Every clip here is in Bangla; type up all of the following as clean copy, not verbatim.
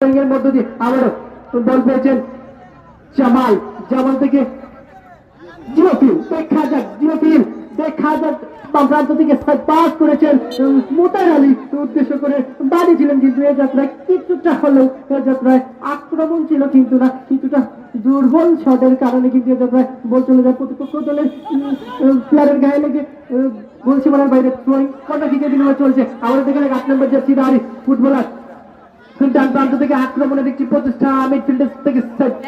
এর মধ্য দিয়ে আবারও বল পেয়েছেন জামাল। জামাল থেকে জিওফিল, দেখা যাক বাম প্রান্ত থেকে পাস করেছেন মোতার আলী উদ্দেশ্য করে বাড়িয়েছিলেন, কিন্তু এ যাত্রায় কিছুটা হলেও যাত্রায় আক্রমণ ছিল, কিন্তু না কিছুটা দুর্বল শটের কারণে কিন্তু এ যাত্রায় বল চলে যায় প্রতিপক্ষ দলের প্লেয়ারের গায়ে লেগে গোল সীমানার বাইরে থ্রোয়িং কর্নার কিকের বিনিময়ে চলছে। আমাদের দেখেন 8 নম্বর জার্সি ধারী ফুটবলার ডান প্রান্ত থেকে আক্রমণের একটি প্রচেষ্টা, মিডফিল্ডার থেকে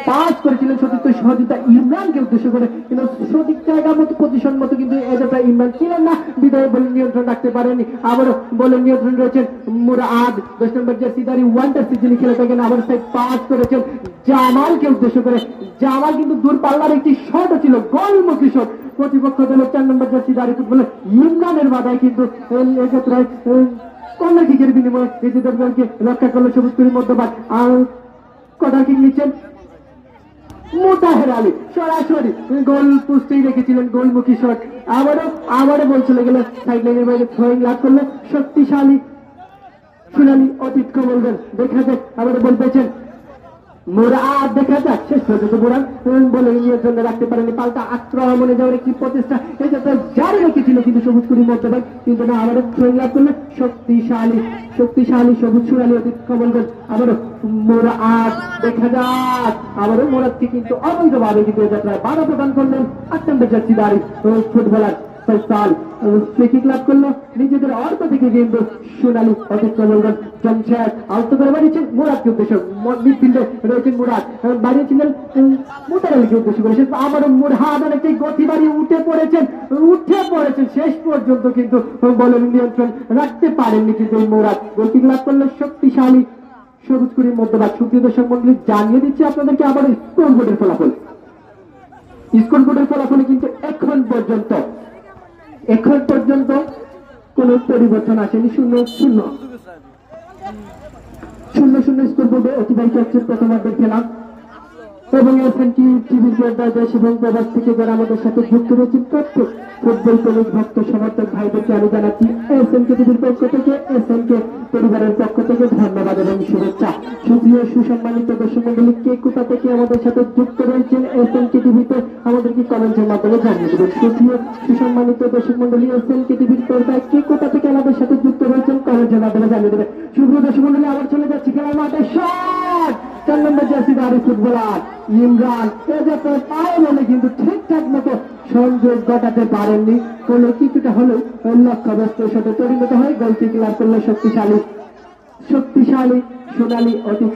পাস করেছিলেন সতীর্থ সহযোগিতা ইমরানকে উদ্দেশ্য করে, কিন্তু সঠিক জায়গা মতো পজিশন মতো কিন্তু এটা ইমরান ছিলেন না, বিদায় বলে নিয়ন্ত্রণ রাখতে পারেনি। আবারও বলের নিয়ন্ত্রণ রয়েছেন মুরাদ, 10 নম্বর জার্সিধারী ওয়ান্ডার সিজনে খেলে থাকেন। আবার সাইড পাস করেছেন জামালকে উদ্দেশ্য করে, জামাল কিন্তু দূর পাল্লার একটি শটও ছিল, গোলমুখী শট। প্রতিপক্ষ দলের 4 নম্বর জার্সিধারী ফুটবলার ইমরানের বাধায় কিন্তু এক্ষেত্রে কর্নার কিকের বিনিময়ে নিজেদের দলকে রক্ষা করলো সবুজ করির মধ্যবাদ। আর কর্নার কিক নিচ্ছেন মোতাহের আলী, সরাসরি গোল পোস্টেই রেখেছিলেন, গোলমুখী শট। আবারও বল চলে গেল সাইড লাইনের বাইরে, থ্রোয়িং লাভ করলো শক্তিশালী সোনালী অতীত বলবেন। দেখা যাক আবারও বল পেয়েছেন মুরাদ, দেখা যাক শেষ পর্যন্ত মুরাদ বলে নিয়ন্ত্রণ রাখতে পারেনি, পাল্টা আক্রমণে যাওয়ার একটি প্রচেষ্টা এটা জারি রেখেছিল কিন্তু সবুজ করি মর্যাদায়, কিন্তু না আবারও থ্রোয়িং লাভ করলেন শক্তিশালী সবুজ সোনালী অতীত বলবেন। আবারও মুরাদ, দেখা যাক আবারও মুরাদকে কিন্তু অবৈধভাবে কিন্তু যাত্রায় বাধা প্রদান করলেন 8 নম্বর জার্সিধারী ফুটবলার ফয়সাল। ফ্রি কিক লাভ করলো নিজেদের অর্থ থেকে কিন্তু সোনালী অতীত বলবেন। জমশেদ আউট করে বাড়িয়েছেন মুরাদকে উদ্দেশ্য, মিডফিল্ডে রয়েছেন মুরাদ, বাড়িয়েছিলেন মোতার আলীকে উদ্দেশ্য করে, আবারও মুরাদ অনেকটাই গতি বাড়িয়ে উঠে পড়েছেন শেষ পর্যন্ত কিন্তু বলের নিয়ন্ত্রণ রাখতে পারেননি কিন্তু এই মুরাদ। গোল কিক লাভ করলো শক্তিশালী সবুজ করির মধ্যভাগ। সুপ্রিয় দর্শক মন্ডলী, জানিয়ে দিচ্ছি আপনাদেরকে আবার স্কোর বোর্ডের ফলাফলে কিন্তু এখন পর্যন্ত কোন পরিবর্তন আসেনি। 0-0 স্কোর বোর্ডে অতিবাহিত হচ্ছে প্রথমার্ধের খেলা, এবং এসএনটি টিভির পর্দায় দেশ এবং প্রবাস থেকে যারা আমাদের সাথে যুক্ত রয়েছেন প্রত্যেক ফুটবল প্রেমিক ভক্ত সমর্থক ভাইদেরকে আমি জানাচ্ছি এসএনকে টিভির পক্ষ থেকে, এসএনকে পরিবারের পক্ষ থেকে ধন্যবাদ এবং শুভেচ্ছা। সুপ্রিয় সুসম্মানিত দর্শক মন্ডলী, কে কোথা থেকে আমাদের সাথে যুক্ত রয়েছেন এসএনকে টিভিতে আমাদেরকে কমেন্টের মাধ্যমে জানিয়ে দেবেন। সুপ্রিয় সুসম্মানিত দর্শক মন্ডলী, এসএনকে টিভির পর্দায় কে কোথা থেকে আমাদের সাথে যুক্ত রয়েছেন কমেন্টের মাধ্যমে জানিয়ে দেবেন। সুপ্রিয় দর্শক মন্ডলী, আবার চলে যাচ্ছি খেলার মাঠে। শট 4 নম্বর জার্সিধারী ফুটবলার ইমরান পায়ে বলে কিন্তু ঠিকঠাক মতো সংযোগ ঘটাতে পারেননি, কোনো কিছুটা হলেও লক্ষ্যবস্ত সাথে পরিণত হয়। গোল কিক লাভ করলো শক্তিশালী সোনালী অতীত